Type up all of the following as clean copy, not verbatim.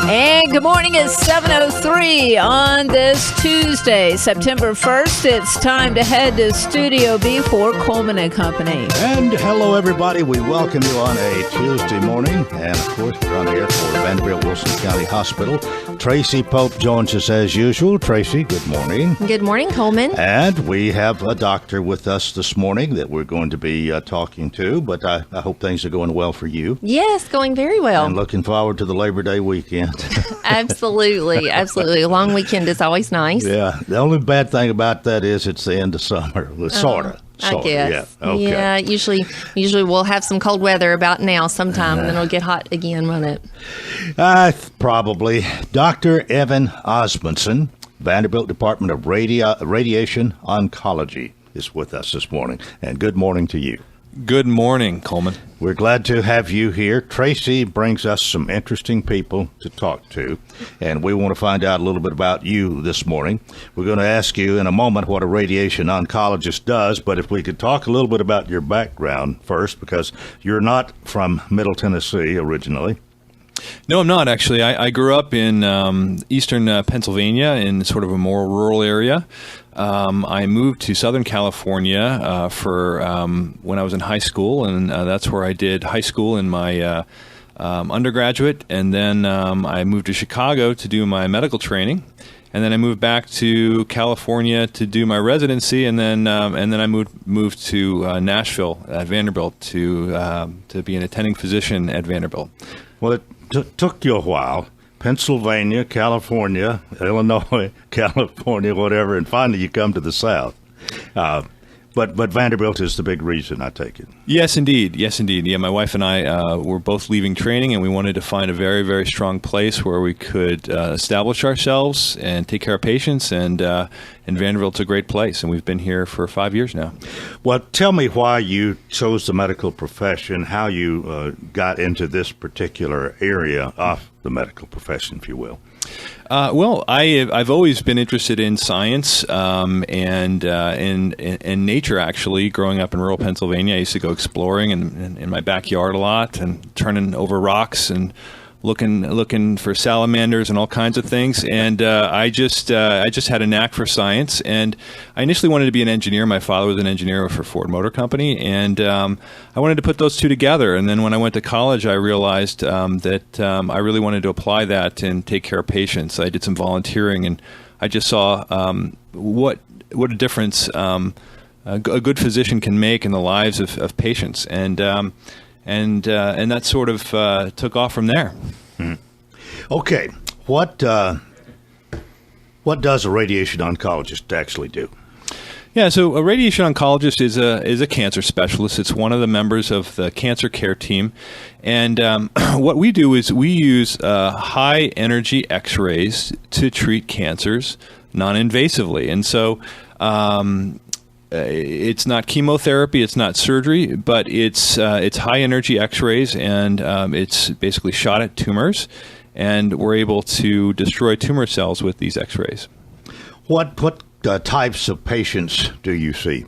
And good morning. It's 7:03 on this Tuesday, September 1st. It's time to head to Studio B for Coleman and Company. And hello, everybody. We welcome you on a Tuesday morning. And, of course, we're on the air for Vanderbilt Wilson County Hospital. Tracy Pope joins us as usual. Tracy, good morning. Good morning, Coleman. And we have a doctor with us this morning that we're going to be talking to. But I hope things are going well for you. Yes, going very well. And looking forward to the Labor Day weekend. Absolutely, absolutely. A long weekend is always nice. Yeah. The only bad thing about that is it's the end of summer. Sort of. I guess. Yeah. Okay. Yeah, usually we'll have some cold weather about now sometime, and then it'll get hot again, won't it? Probably. Dr. Evan Osmondson, Vanderbilt Department of Radiation Oncology, is with us this morning. And good morning to you. Good morning, Coleman. We're glad to have you here. Tracy brings us some interesting people to talk to, and we want to find out a little bit about you this morning. We're going to ask you in a moment what a radiation oncologist does, but if we could talk a little bit about your background first, because you're not from Middle Tennessee originally. No, I'm not, actually. I grew up in eastern Pennsylvania in sort of a more rural area. I moved to Southern California for when I was in high school, and that's where I did high school and my undergraduate. And then I moved to Chicago to do my medical training. And then I moved back to California to do my residency, and then I moved to Nashville at Vanderbilt to be an attending physician at Vanderbilt. Well, it took you a while. Pennsylvania, California, Illinois, California, whatever, and finally you come to the South. But Vanderbilt is the big reason, I take it. Yes, indeed. Yes, indeed. Yeah, my wife and I were both leaving training, and we wanted to find a very, very strong place where we could establish ourselves and take care of patients, and Vanderbilt's a great place, and we've been here for 5 years now. Well, tell me why you chose the medical profession, how you got into this particular area of the medical profession, if you will. Well, I've always been interested in science and in nature, actually. Growing up in rural Pennsylvania, I used to go exploring in my backyard a lot and turning over rocks and looking for salamanders and all kinds of things. And I just had a knack for science. And I initially wanted to be an engineer. My father was an engineer for Ford Motor Company, and I wanted to put those two together. And then when I went to college, I realized that I really wanted to apply that and take care of patients. I did some volunteering, and I just saw what a difference a good physician can make in the lives of patients. And that sort of took off from there. Okay, what does a radiation oncologist actually do? Yeah, so a radiation oncologist is a cancer specialist. It's one of the members of the cancer care team, and what we do is we use high energy X-rays to treat cancers non-invasively, and so. It's not chemotherapy, it's not surgery, but it's high energy X-rays, and it's basically shot at tumors, and we're able to destroy tumor cells with these X-rays. What types of patients do you see?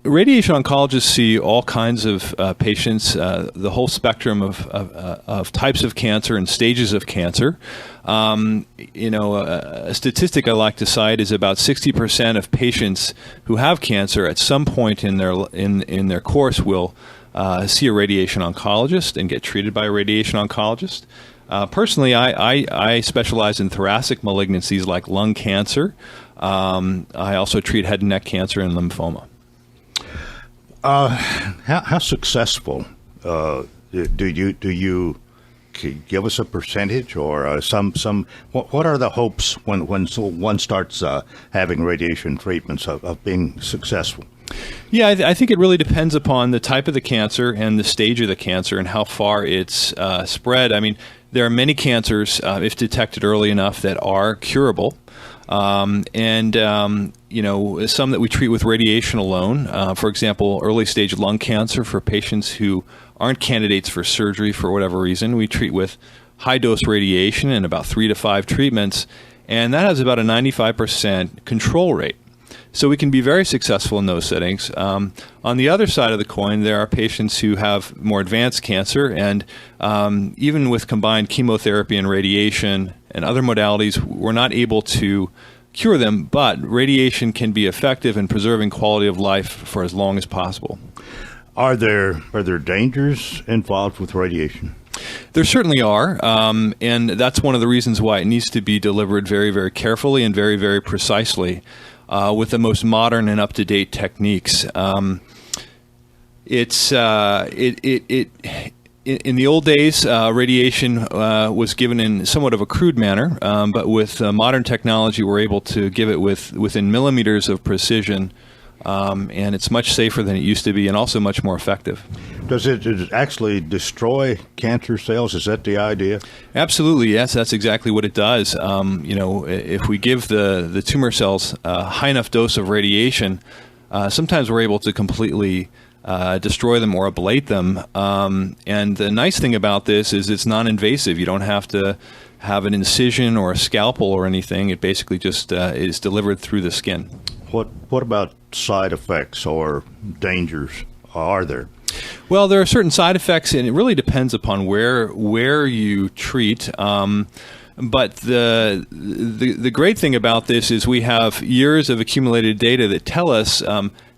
Radiation oncologists see all kinds of patients, the whole spectrum of types of cancer and stages of cancer. A statistic I like to cite is about 60% of patients who have cancer at some point in their course will see a radiation oncologist and get treated by a radiation oncologist. Personally, I specialize in thoracic malignancies like lung cancer. I also treat head and neck cancer and lymphoma. How successful do you give us a percentage or some? What are the hopes when one starts having radiation treatments of being successful? Yeah, I think it really depends upon the type of the cancer and the stage of the cancer and how far it's spread. I mean, there are many cancers, if detected early enough, that are curable. Some that we treat with radiation alone. For example, early stage lung cancer for patients who aren't candidates for surgery for whatever reason, we treat with high dose radiation and about 3 to 5 treatments, and that has about a 95% control rate. So we can be very successful in those settings. On the other side of the coin, there are patients who have more advanced cancer, and even with combined chemotherapy and radiation and other modalities, we're not able to cure them, but radiation can be effective in preserving quality of life for as long as possible. Are there dangers involved with radiation? There certainly are, and that's one of the reasons why it needs to be delivered very, very carefully and very, very precisely with the most modern and up-to-date techniques. In the old days, radiation was given in somewhat of a crude manner, but with modern technology, we're able to give it within millimeters of precision, and it's much safer than it used to be, and also much more effective. Does it actually destroy cancer cells? Is that the idea? Absolutely, yes. That's exactly what it does. If we give the tumor cells a high enough dose of radiation, sometimes we're able to completely destroy them or ablate them. And the nice thing about this is it's non-invasive. You don't have to have an incision or a scalpel or anything. It basically just is delivered through the skin. What about side effects or dangers are there? Well, there are certain side effects, and it really depends upon where you treat. But the great thing about this is we have years of accumulated data that tell us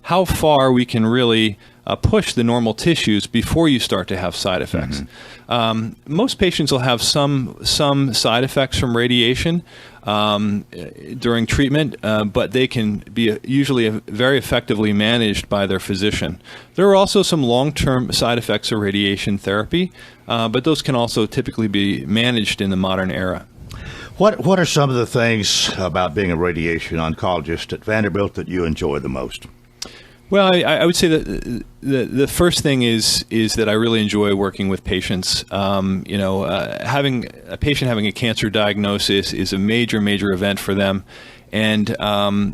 how far we can really push the normal tissues before you start to have side effects. Most patients will have some side effects from radiation during treatment, but they can be usually very effectively managed by their physician. There are also some long-term side effects of radiation therapy, but those can also typically be managed in the modern era. What are some of the things about being a radiation oncologist at Vanderbilt that you enjoy the most? Well, I would say that the first thing is that I really enjoy working with patients. Having a patient having a cancer diagnosis is a major event for them, and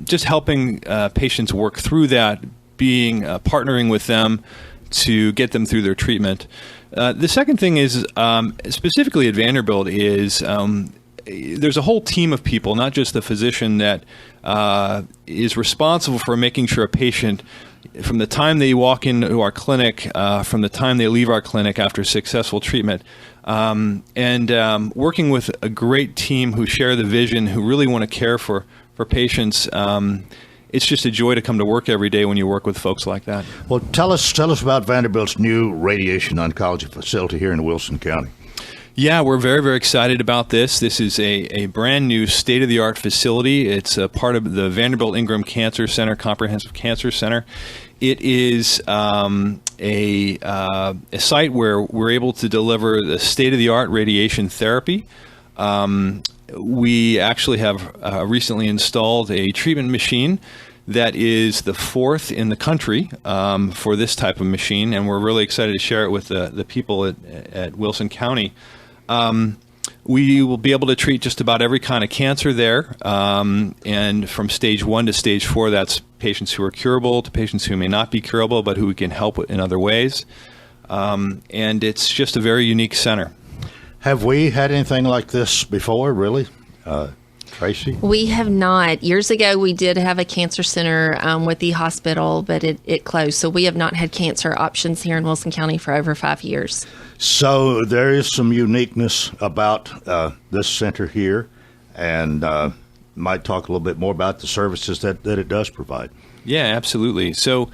just helping patients work through that, partnering with them to get them through their treatment. The second thing is specifically at Vanderbilt is there's a whole team of people, not just the physician, that is responsible for making sure a patient, from the time they walk into our clinic, from the time they leave our clinic after successful treatment, and working with a great team who share the vision, who really want to care for patients. It's just a joy to come to work every day when you work with folks like that. Well, tell us about Vanderbilt's new radiation oncology facility here in Wilson County. Yeah, we're very excited about this. This is a brand new state-of-the-art facility. It's a part of the Vanderbilt Ingram Cancer Center, Comprehensive Cancer Center. It is a site where we're able to deliver the state-of-the-art radiation therapy. We actually have recently installed a treatment machine that is the fourth in the country for this type of machine, and we're really excited to share it with the people at Wilson County. We will be able to treat just about every kind of cancer there, and from stage 1 to stage 4, that's patients who are curable to patients who may not be curable, but who we can help in other ways. And it's just a very unique center. Have we had anything like this before, really? Tracy? We have not. Years ago, we did have a cancer center with the hospital, but it closed. So we have not had cancer options here in Wilson County for over 5 years. So there is some uniqueness about this center here, and might talk a little bit more about the services that it does provide. Yeah, absolutely. So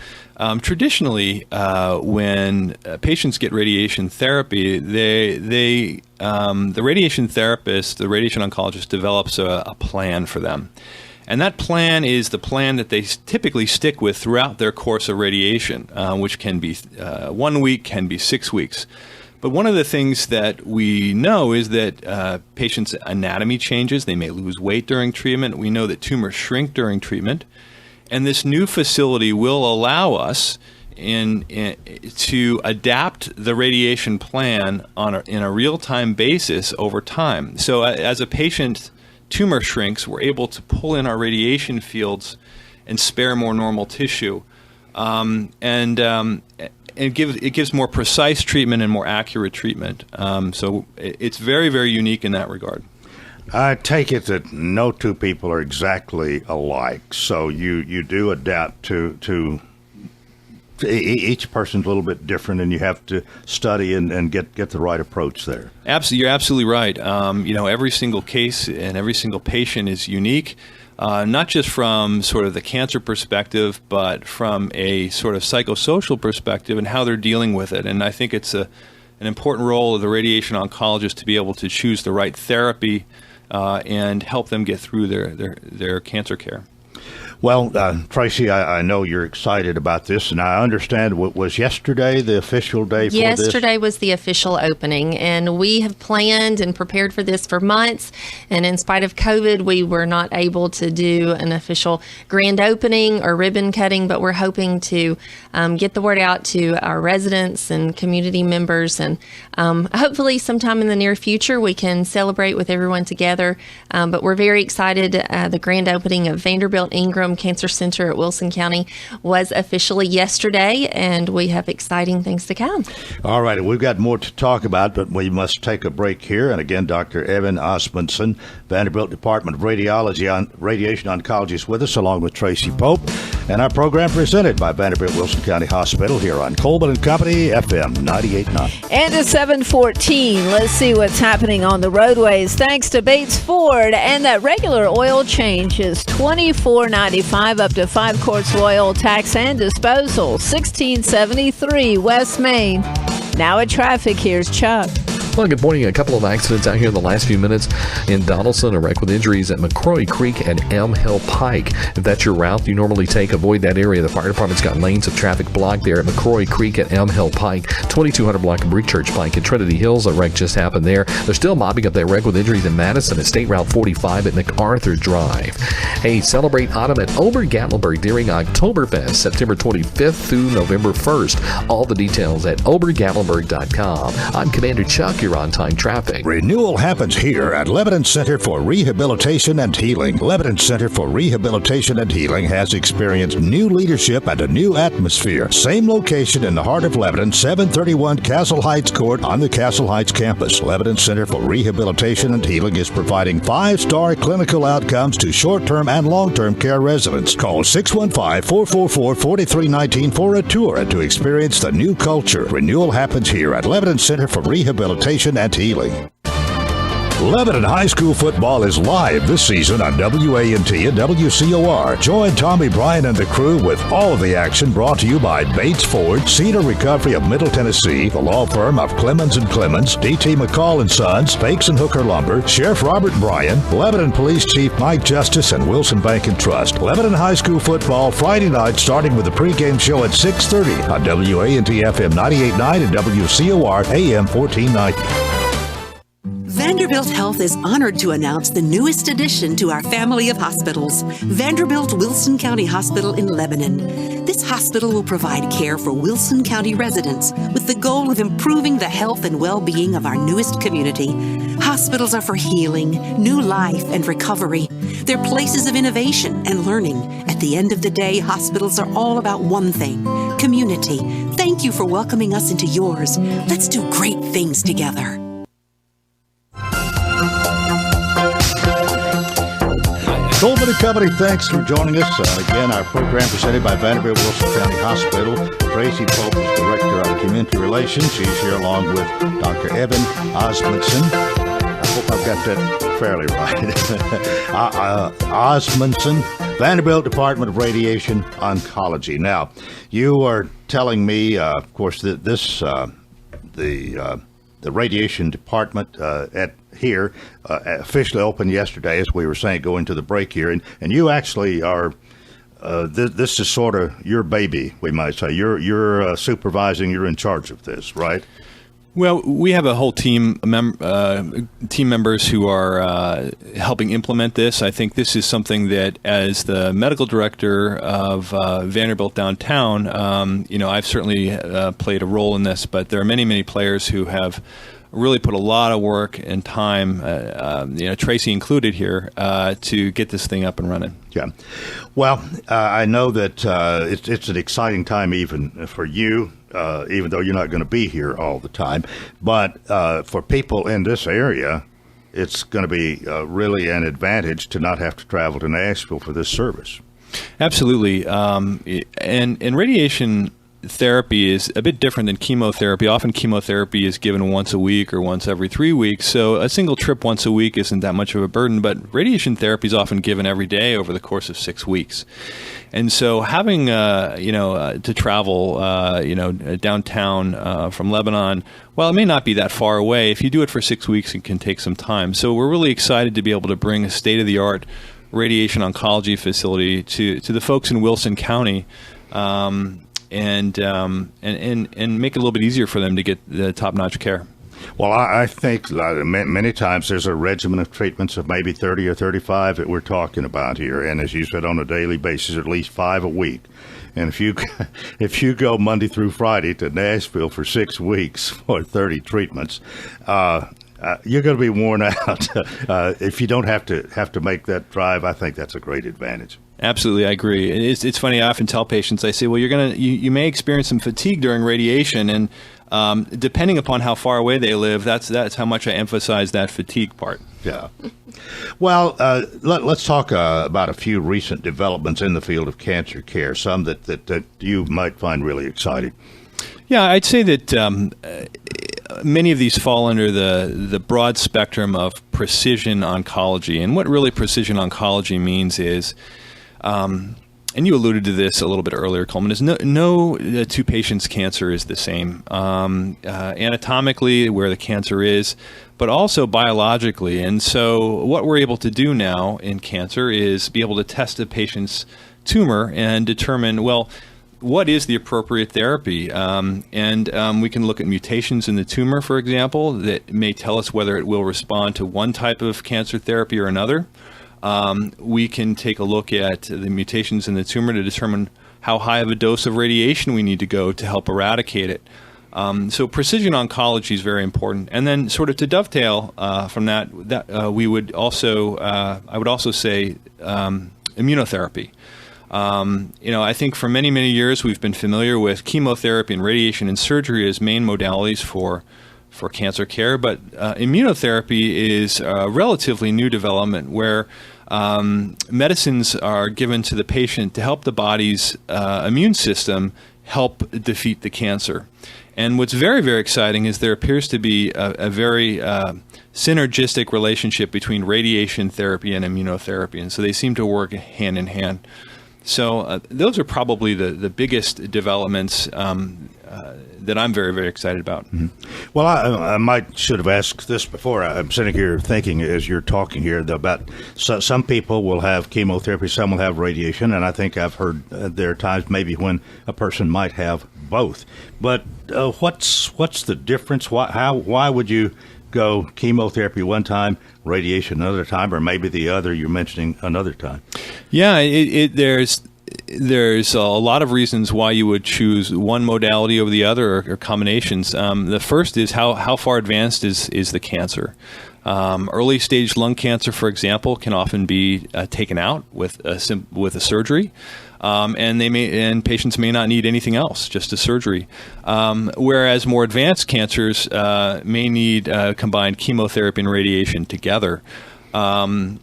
traditionally, when patients get radiation therapy, the radiation therapist, the radiation oncologist, develops a plan for them. And that plan is the plan that they typically stick with throughout their course of radiation, which can be 1 week, can be 6 weeks. But one of the things that we know is that patients' anatomy changes. They may lose weight during treatment. We know that tumors shrink during treatment. And this new facility will allow us to adapt the radiation plan in a real-time basis over time. So as a patient tumor shrinks, we're able to pull in our radiation fields and spare more normal tissue. It gives more precise treatment and more accurate treatment. So it's very unique in that regard. I take it that no two people are exactly alike, so you do adapt to each person's a little bit different, and you have to study and get the right approach there. Absolutely, you're absolutely right. Every single case and every single patient is unique, not just from sort of the cancer perspective, but from a sort of psychosocial perspective and how they're dealing with it. And I think it's an important role of the radiation oncologist to be able to choose the right therapy and help them get through their cancer care. Well, Tracy, I know you're excited about this, and I understand was yesterday the official day for this? Yesterday was the official opening, and we have planned and prepared for this for months, and in spite of COVID, we were not able to do an official grand opening or ribbon cutting, but we're hoping to get the word out to our residents and community members, and hopefully sometime in the near future we can celebrate with everyone together, but we're very excited. The grand opening of Vanderbilt Ingram Cancer Center at Wilson County was officially yesterday, and we have exciting things to come. All right, we've got more to talk about, but we must take a break here. And again, Dr. Evan Osmundson, Vanderbilt Department of Radiation Oncology is with us, along with Tracy Pope. And our program presented by Vanderbilt Wilson County Hospital here on Coleman and Company, FM 98.9. And at 7:14, let's see what's happening on the roadways. Thanks to Bates Ford, and that regular oil change is $24.95 up to 5 quarts of oil, tax and disposal. 1673 West Main. Now at traffic, here's Chuck. Well, good morning. A couple of accidents out here in the last few minutes in Donaldson. A wreck with injuries at McCrory Creek and Elm Hill Pike. If that's your route you normally take, avoid that area. The fire department's got lanes of traffic blocked there at McCrory Creek at Elm Hill Pike. 2200 block of Church Pike at Trinity Hills. A wreck just happened there. They're still mopping up that wreck with injuries in Madison at State Route 45 at MacArthur Drive. Hey, celebrate autumn at Ober-Gatlinburg during Oktoberfest, September 25th through November 1st. All the details at obergatlinburg.com. I'm Commander Chuck. You're on time traffic. Renewal happens here at Lebanon Center for Rehabilitation and Healing. Lebanon Center for Rehabilitation and Healing has experienced new leadership and a new atmosphere. Same location in the heart of Lebanon, 731 Castle Heights Court on the Castle Heights campus. Lebanon Center for Rehabilitation and Healing is providing 5-star clinical outcomes to short-term and long-term care residents. Call 615-444-4319 for a tour and to experience the new culture. Renewal happens here at Lebanon Center for Rehabilitation and Healing. Lebanon High School football is live this season on WANT and WCOR. Join Tommy Bryan and the crew with all of the action brought to you by Bates Ford, Cedar Recovery of Middle Tennessee, the law firm of Clemens & Clemens, D.T. McCall & Sons, Fakes & Hooker Lumber, Sheriff Robert Bryan, Lebanon Police Chief Mike Justice, and Wilson Bank & Trust. Lebanon High School football Friday night starting with the pregame show at 6:30 on WANT FM 98.9 and WCOR AM 1490. Vanderbilt Health is honored to announce the newest addition to our family of hospitals, Vanderbilt Wilson County Hospital in Lebanon. This hospital will provide care for Wilson County residents with the goal of improving the health and well-being of our newest community. Hospitals are for healing, new life, and recovery. They're places of innovation and learning. At the end of the day, hospitals are all about one thing: community. Thank you for welcoming us into yours. Let's do great things together. Coleman and Company, thanks for joining us. Again, our program presented by Vanderbilt Wilson County Hospital. Tracy Pope is Director of Community Relations. She's here along with Dr. Evan Osmundson. I hope I've got that fairly right. Osmundson, Vanderbilt Department of Radiation Oncology. Now, you are telling me, of course, that this the radiation department here officially opened yesterday, as we were saying, going to the break here, and you actually are. This is sort of your baby, we might say. You're supervising. You're in charge of this, right? Well, we have a whole team members who are helping implement this. I think this is something that, as the medical director of Vanderbilt Downtown, I've certainly played a role in this, but there are many players who have really put a lot of work and time, Tracy included here, to get this thing up and running. Yeah. Well, I know that it's an exciting time even for you, even though you're not going to be here all the time. But for people in this area, it's going to be really an advantage to not have to travel to Nashville for this service. Absolutely. And radiation therapy is a bit different than chemotherapy. Often chemotherapy is given once a week or once every 3 weeks, so a single trip once a week isn't that much of a burden, but radiation therapy is often given every day over the course of 6 weeks. And so having, to travel, downtown from Lebanon, well, it may not be that far away. If you do it for 6 weeks, it can take some time. So we're really excited to be able to bring a state-of-the-art radiation oncology facility to the folks in Wilson County, and make it a little bit easier for them to get the top-notch care. Well, I think many times there's a regimen of treatments of maybe 30 or 35 that we're talking about here, and as you said, on a daily basis, at least 5 a week. And if you go Monday through Friday to Nashville for 6 weeks for 30 treatments, you're going to be worn out. If you don't have to make that drive, I think that's a great advantage. Absolutely, I agree. It's funny. I often tell patients, I say, well, you may experience some fatigue during radiation, and depending upon how far away they live, that's how much I emphasize that fatigue part. Yeah. Well, let's talk about a few recent developments in the field of cancer care. Some that you might find really exciting. Yeah, I'd say that many of these fall under the broad spectrum of precision oncology. And what really precision oncology means is, and you alluded to this a little bit earlier, Coleman, is no two patients' cancer is the same. Anatomically, where the cancer is, but also biologically. And so what we're able to do now in cancer is be able to test a patient's tumor and determine, well, what is the appropriate therapy? And we can look at mutations in the tumor, for example, that may tell us whether it will respond to one type of cancer therapy or another. We can take a look at the mutations in the tumor to determine how high of a dose of radiation we need to go to help eradicate it. So precision oncology is very important. And then sort of to dovetail from that we would also, I would also say immunotherapy. I think for many, many years we've been familiar with chemotherapy and radiation and surgery as main modalities for cancer care, but immunotherapy is a relatively new development where medicines are given to the patient to help the body's immune system help defeat the cancer. And what's very, very exciting is there appears to be a very synergistic relationship between radiation therapy and immunotherapy, and so they seem to work hand in hand. So those are probably the biggest developments that I'm very, very excited about. Mm-hmm. Well, I should have asked this before. I'm sitting here thinking as you're talking here about some people will have chemotherapy, some will have radiation, and I think I've heard there are times maybe when a person might have both. But what's the difference? Why would you go chemotherapy one time, radiation another time, or maybe the other you're mentioning another time? Yeah, there's a lot of reasons why you would choose one modality over the other, or combinations. The first is how far advanced is the cancer. Early stage lung cancer, for example, can often be taken out with a surgery. And patients may not need anything else, just a surgery. Whereas more advanced cancers may need combined chemotherapy and radiation together. I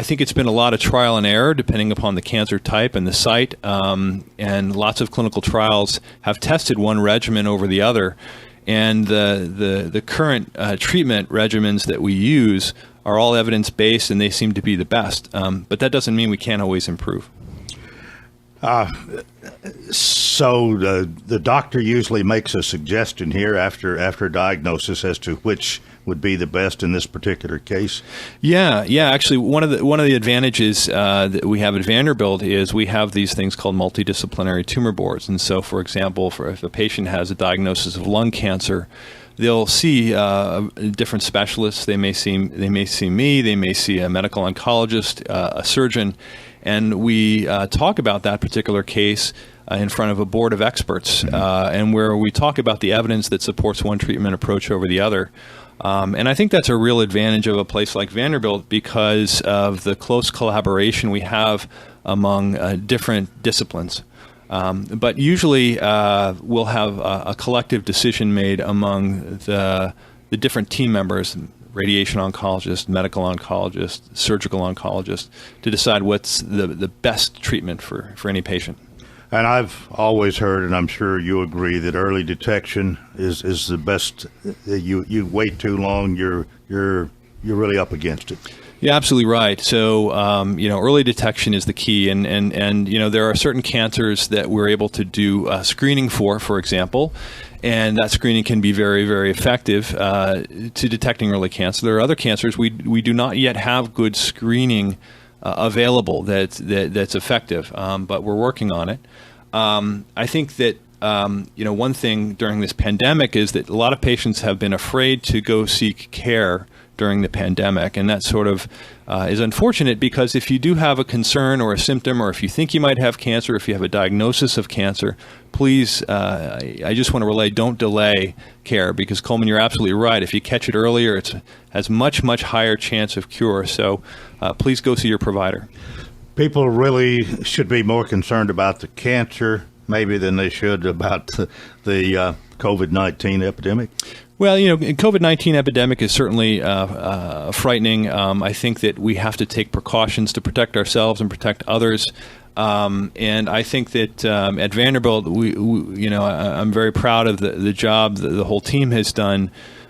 think it's been a lot of trial and error depending upon the cancer type and the site, and lots of clinical trials have tested one regimen over the other. And the current treatment regimens that we use are all evidence-based, and they seem to be the best. But that doesn't mean we can't always improve. So the doctor usually makes a suggestion here after diagnosis as to which would be the best in this particular case. Yeah. Actually, one of the advantages that we have at Vanderbilt is we have these things called multidisciplinary tumor boards. And so, for example, if a patient has a diagnosis of lung cancer, they'll see different specialists. They may see me. They may see a medical oncologist, a surgeon. And we talk about that particular case in front of a board of experts, and where we talk about the evidence that supports one treatment approach over the other. And I think that's a real advantage of a place like Vanderbilt because of the close collaboration we have among different disciplines. But usually we'll have a collective decision made among the different team members, radiation oncologist, medical oncologist, surgical oncologist, to decide what's the best treatment for any patient. And I've always heard, and I'm sure you agree, that early detection is the best. You wait too long, you're really up against it. You're absolutely right. So, early detection is the key. And there are certain cancers that we're able to do screening for example, and that screening can be very, very effective to detecting early cancer. There are other cancers we do not yet have good screening available that's effective, but we're working on it. I think that one thing during this pandemic is that a lot of patients have been afraid to go seek care during the pandemic, and that sort of is unfortunate, because if you do have a concern or a symptom, or if you think you might have cancer, if you have a diagnosis of cancer, please, I just want to relay, don't delay care, because Coleman, you're absolutely right. If you catch it earlier, it has much, much higher chance of cure. So please go see your provider. People really should be more concerned about the cancer maybe than they should about the COVID-19 epidemic. Well, COVID-19 epidemic is certainly frightening. I think that we have to take precautions to protect ourselves and protect others. And I think that at Vanderbilt, I'm very proud of the job that the whole team has done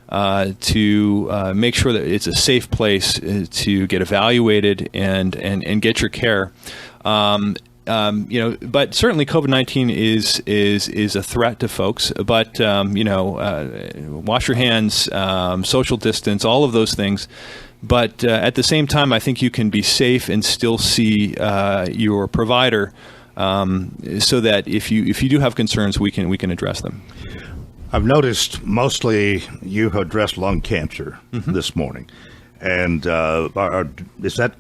to make sure that it's a safe place to get evaluated and get your care. But certainly COVID-19 is a threat to folks. But wash your hands, social distance, all of those things. But at the same time, I think you can be safe and still see your provider, so that if you do have concerns, we can address them. I've noticed mostly you addressed lung cancer this morning, and is that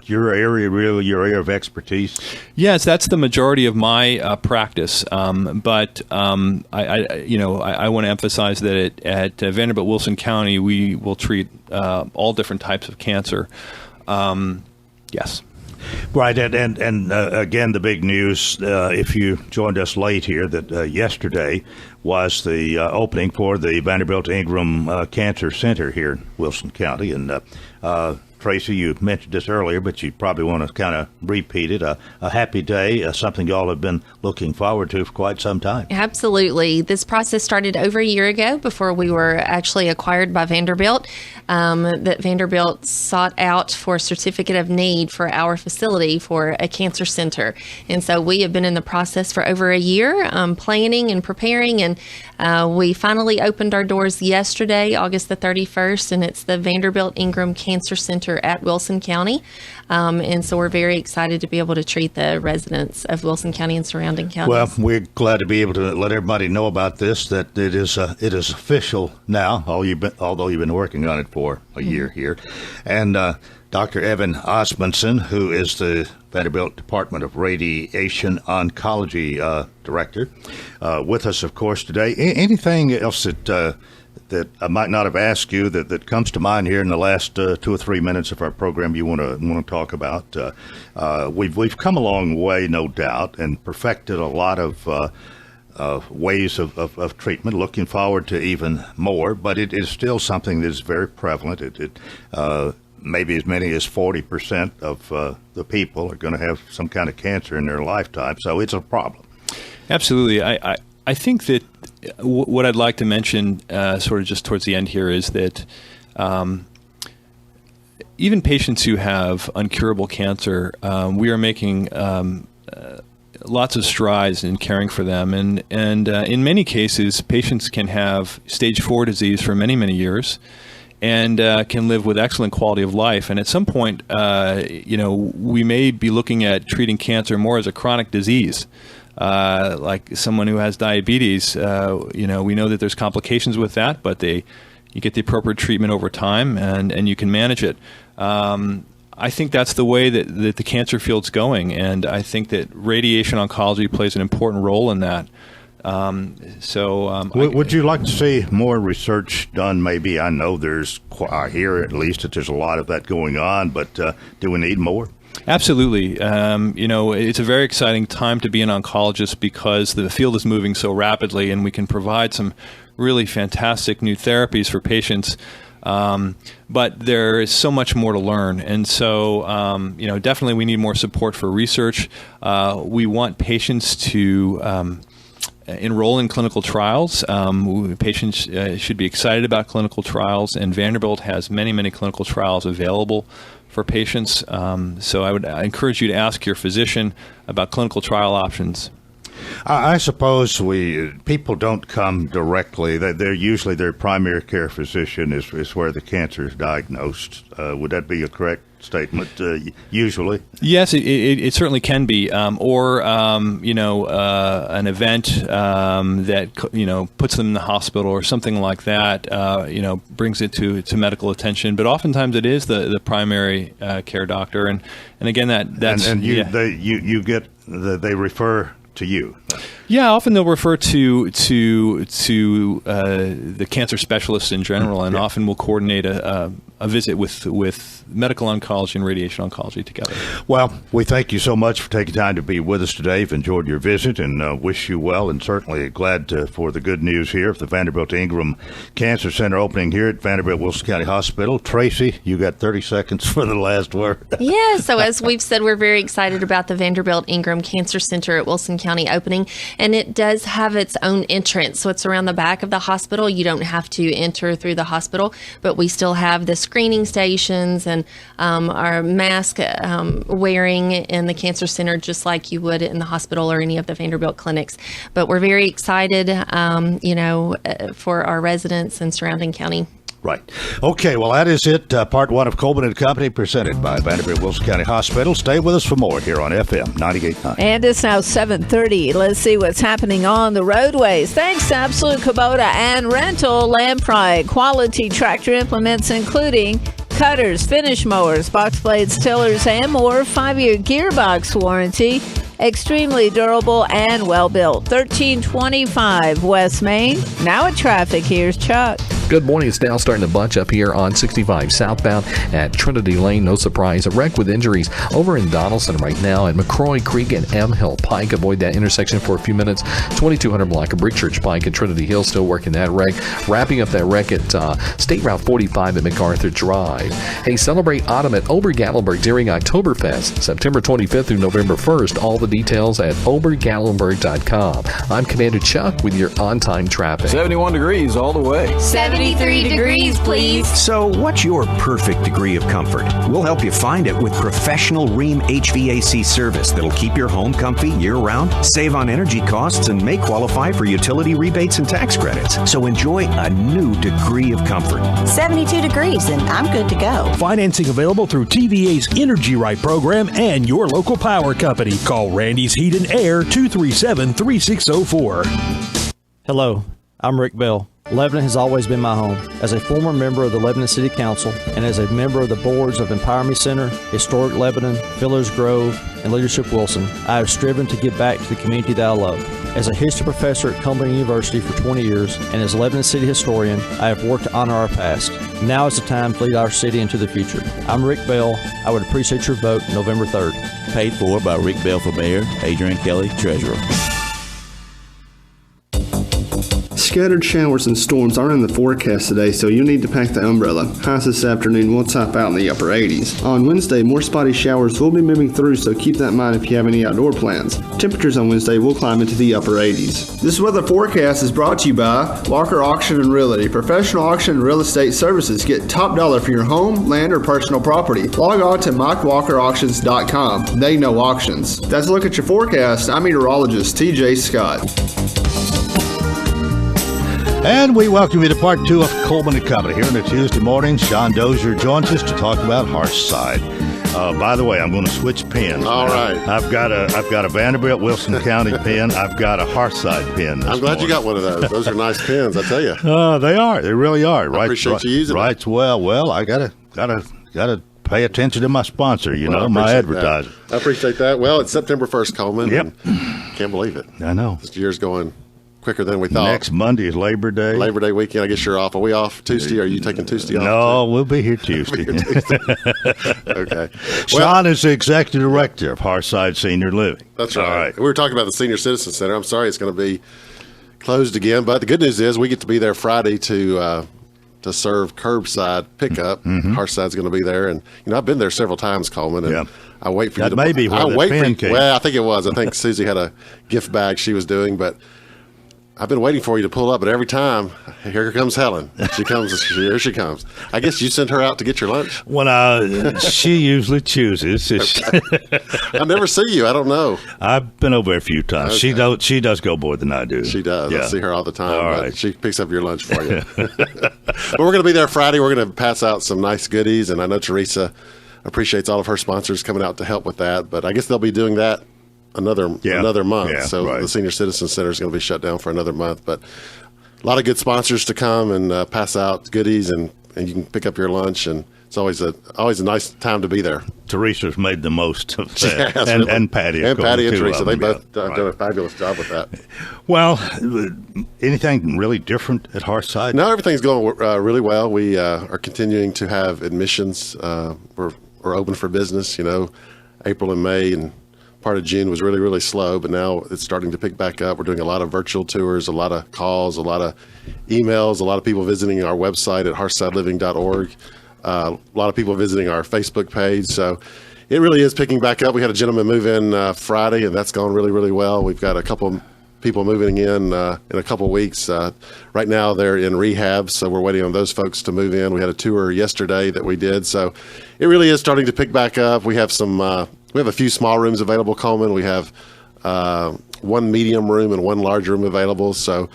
your area, really, your area of expertise? Yes, that's the majority of my practice. But I want to emphasize that at Vanderbilt Wilson County, we will treat all different types of cancer. Yes. Right, and again, the big news, if you joined us late here, that yesterday was the opening for the Vanderbilt Ingram Cancer Center here in Wilson County. And Tracy, you mentioned this earlier, but you probably want to kind of repeat it. A happy day, something y'all have been looking forward to for quite some time. Absolutely. This process started over a year ago, before we were actually acquired by Vanderbilt, that Vanderbilt sought out for a certificate of need for our facility for a cancer center. And so we have been in the process for over a year, planning and preparing, and we finally opened our doors yesterday, August the 31st, and it's the Vanderbilt Ingram Cancer Center at Wilson County. And so we're very excited to be able to treat the residents of Wilson County and surrounding counties. Well, we're glad to be able to let everybody know about this, that it is official now, although you've been working on it for a year here. And Dr. Evan Osmundson, who is the Vanderbilt Department of Radiation Oncology Director, with us, of course, today. Anything else that I might not have asked you that comes to mind here in the last 2 or 3 minutes of our program you want to talk about? We've come a long way, no doubt, and perfected a lot of ways of treatment. Looking forward to even more, but it is still something that is very prevalent. It maybe as many as 40% of the people are going to have some kind of cancer in their lifetime, so it's a problem. Absolutely. I think that what I'd like to mention sort of just towards the end here is that even patients who have uncurable cancer, we are making lots of strides in caring for them. And in many cases, patients can have stage 4 disease for many, many years and can live with excellent quality of life. And at some point, we may be looking at treating cancer more as a chronic disease. Like someone who has diabetes, we know that there's complications with that, but you get the appropriate treatment over time, and you can manage it. I think that's the way that the cancer field's going, and I think that radiation oncology plays an important role in that. Would you like to see more research done? Maybe, I know I hear at least that there's a lot of that going on, but do we need more? Absolutely. It's a very exciting time to be an oncologist because the field is moving so rapidly, and we can provide some really fantastic new therapies for patients. But there is so much more to learn. And so, definitely we need more support for research. We want patients to enroll in clinical trials. Patients should be excited about clinical trials, and Vanderbilt has many, many clinical trials available for patients. So I encourage you to ask your physician about clinical trial options. I suppose people don't come directly. They're usually their primary care physician is where the cancer is diagnosed. Would that be a correct statement? Usually, yes, it certainly can be, or an event that puts them in the hospital or something like that. Brings it to medical attention. But oftentimes it is the primary care doctor, and again that's they refer to you. Yeah, often they'll refer to the cancer specialist in general, and often we'll coordinate a visit with medical oncology and radiation oncology together. Well, we thank you so much for taking time to be with us today. We've enjoyed your visit and wish you well, and certainly glad for the good news here of the Vanderbilt Ingram Cancer Center opening here at Vanderbilt Wilson County Hospital. Tracy, you got 30 seconds for the last word. Yeah, so as we've said, we're very excited about the Vanderbilt Ingram Cancer Center at Wilson County opening, and it does have its own entrance. So it's around the back of the hospital. You don't have to enter through the hospital, but we still have the screening stations and our mask wearing in the cancer center, just like you would in the hospital or any of the Vanderbilt clinics. But we're very excited, for our residents and surrounding county. Right. Okay, well, that is it. Part one of Coleman and Company, presented by Vanderbilt Wilson County Hospital. Stay with us for more here on FM 98.9. And it's now 7:30. Let's see what's happening on the roadways. Thanks to Absolute Kubota and Rental Lamprey. Quality tractor implements, including cutters, finish mowers, box blades, tillers, and more. 5-year gearbox warranty. Extremely durable and well-built. 1325 West Main. Now at traffic, here's Chuck. Good morning. It's now starting to bunch up here on 65 southbound at Trinity Lane. No surprise. A wreck with injuries over in Donaldson right now at McCrory Creek and M Hill Pike. Avoid that intersection for a few minutes. 2200 block of Brickchurch Pike and Trinity Hill still working that wreck. Wrapping up that wreck at State Route 45 at MacArthur Drive. Hey, celebrate autumn at Ober-Gatlinburg during Oktoberfest, September 25th through November 1st. All the details at obergatlinburg.com. I'm Commander Chuck with your on-time traffic. 71 degrees all the way. 73 degrees, please. So what's your perfect degree of comfort? We'll help you find it with professional Rheem HVAC service that'll keep your home comfy year-round, save on energy costs, and may qualify for utility rebates and tax credits. So enjoy a new degree of comfort. 72 degrees, and I'm good to go. Financing available through TVA's Energy Right program and your local power company. Call Randy's Heat and Air 237-3604. Hello, I'm Rick Bell. Lebanon has always been my home. As a former member of the Lebanon City Council and as a member of the boards of Empower Me Center, Historic Lebanon, Fillers Grove, and Leadership Wilson, I have striven to give back to the community that I love. As a history professor at Coleman University for 20 years and as Lebanon City historian, I have worked to honor our past. Now is the time to lead our city into the future. I'm Rick Bell. I would appreciate your vote November 3rd. Paid for by Rick Bell for Mayor, Adrian Kelly, Treasurer. Scattered showers and storms are in the forecast today, so you'll need to pack the umbrella. Highs this afternoon will top out in the upper 80s. On Wednesday, more spotty showers will be moving through, so keep that in mind if you have any outdoor plans. Temperatures on Wednesday will climb into the upper 80s. This weather forecast is brought to you by Walker Auction and Realty. Professional auction and real estate services. Get top dollar for your home, land, or personal property. Log on to MikeWalkerAuctions.com. They know auctions. That's a look at your forecast. I'm meteorologist TJ Scott. And we welcome you to part two of Coleman and Company here on a Tuesday morning. Sean Dozier joins us to talk about Hearthside. By the way, I'm going to switch pens. All right. I've got a Vanderbilt Wilson County pen. I've got a Hearthside pen. I'm glad you got one of those. Those are nice pens, I tell you. They are. They really are. I appreciate you using them. Right. Well, I gotta pay attention to my sponsor. My advertiser. I appreciate that. Well, it's September 1st, Coleman. Yep. Can't believe it. I know. This year's going quicker than we thought. Next Monday is Labor Day. Labor Day weekend. I guess you're off. Are we off Tuesday? Are you taking Tuesday off? No, we'll be here Tuesday. Okay. Sean is the executive director of Hearthside Senior Living. That's right. All right. We were talking about the Senior Citizen Center. I'm sorry it's going to be closed again, but the good news is we get to be there Friday to to serve curbside pickup. Harside's going to be there, and I've been there several times, Coleman, and I wait for you to. Maybe I wait for you. came. Well, I think it was. I think Susie had a gift bag she was doing, but I've been waiting for you to pull up. But every time, here comes Helen. She comes. Here she comes. I guess you sent her out to get your lunch. Well, she usually chooses. I never see you. I don't know. I've been over a few times. Okay. She does go more than I do. She does. Yeah. I see her all the time. All but right. She picks up your lunch for you. But we're going to be there Friday. We're going to pass out some nice goodies, and I know Teresa appreciates all of her sponsors coming out to help with that. But I guess they'll be doing that another month. Yeah, So right. the Senior Citizen Center is going to be shut down for another month. But a lot of good sponsors to come and pass out goodies, and you can pick up your lunch, and it's always a nice time to be there. Teresa's made the most of that, Yes, and Patty, of and course, Patty and two Teresa, of they them, both done a fabulous job with that. Well, anything really different at Hearthside? No, everything's going really well. We are continuing to have admissions. We're open for business. April and May and part of June was really, really slow, but now it's starting to pick back up. We're doing a lot of virtual tours, a lot of calls, a lot of emails, a lot of people visiting our website at hearthsideliving.org, a lot of people visiting our Facebook page. So it really is picking back up. We had a gentleman move in Friday, and that's gone really, really well. We've got a couple people moving in a couple weeks. Right now they're in rehab, so we're waiting on those folks to move in. We had a tour yesterday that we did, so it really is starting to pick back up. We have we have a few small rooms available, Coleman. We have one medium room and one large room available. So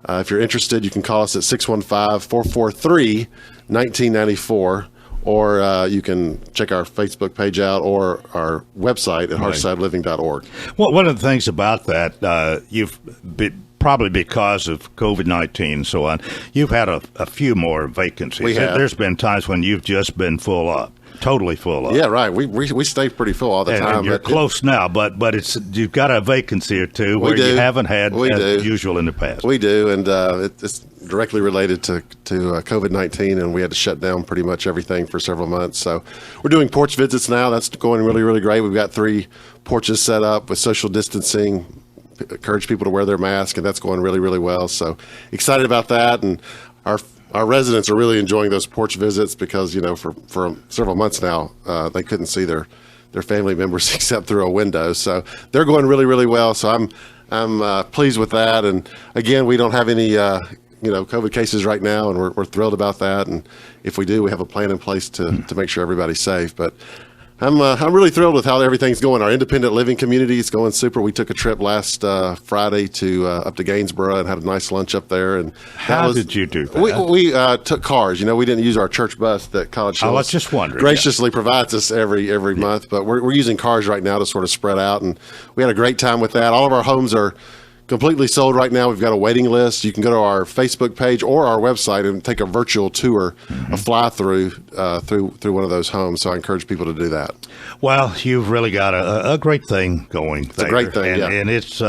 if you're interested, you can call us at 615-443-1994. Or you can check our Facebook page out or our website at hearthsideliving.org. Well, one of the things about that, probably because of COVID-19 and so on, you've had a few more vacancies. We have. There's been times when you've just been full up. Totally full up. Yeah, right. We stay pretty full all the time. And you're close now, but you've got a vacancy or two where do. you haven't had We as do. usual in the past. We do, and it's directly related to COVID-19, and we had to shut down pretty much everything for several months. So we're doing porch visits now. That's going really, really great. We've got 3 porches set up with social distancing, encourage people to wear their mask, and that's going really, really well. So excited about that, and our residents are really enjoying those porch visits because, for several months now, they couldn't see their family members except through a window. So they're going really, really well. So I'm pleased with that. And again, we don't have any, COVID cases right now, and we're thrilled about that. And if we do, we have a plan in place to make sure everybody's safe. But I'm really thrilled with how everything's going. Our independent living community is going super. We took a trip last Friday to up to Gainesboro and had a nice lunch up there. And How did you do that? We took cars. We didn't use our church bus that College I Hill was just wondering. graciously provides us every month. But we're using cars right now to sort of spread out, and we had a great time with that. All of our homes are completely sold right now. We've got a waiting list. You can go to our Facebook page or our website and take a virtual tour, a fly through one of those homes. So I encourage people to do that. Well, you've really got a great thing going. It's a great thing, and it's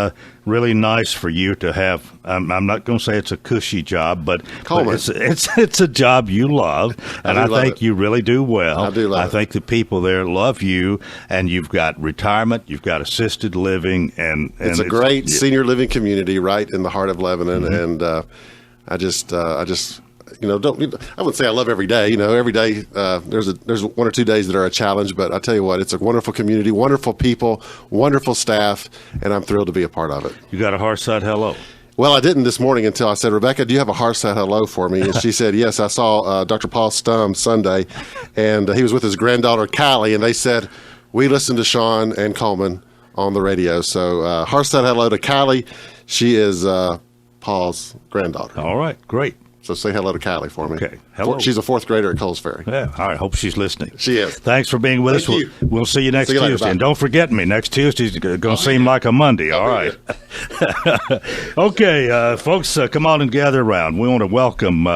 really nice for you to have. I'm not going to say it's a cushy job, but it's a job you love, and I think you really do well. I do love it. I think the people there love you, and you've got retirement, you've got assisted living, and it's a great senior living community right in the heart of Lebanon, and I just I wouldn't say I love every day. Every day there's 1 or 2 days that are a challenge, but I tell you what, it's a wonderful community, wonderful people, wonderful staff, and I'm thrilled to be a part of it. You got a Hearthside hello. Well, I didn't this morning until I said, Rebecca, do you have a Hearthside hello for me? And she said, yes. I saw Dr. Paul Stum Sunday, and he was with his granddaughter, Callie, and they said, we listened to Sean and Coleman on the radio. So Hearthside hello to Callie. She is Paul's granddaughter. All right, great. So say hello to Callie for me. Okay. Hello. She's a 4th grader at Coles Ferry. Yeah. All right. Hope she's listening. She is. Thanks for being with us. Thank you. We'll see you next See you later. Tuesday. Bye. And don't forget me. Next Tuesday's going to seem like a Monday. All right. Okay, folks, come on and gather around. We want to welcome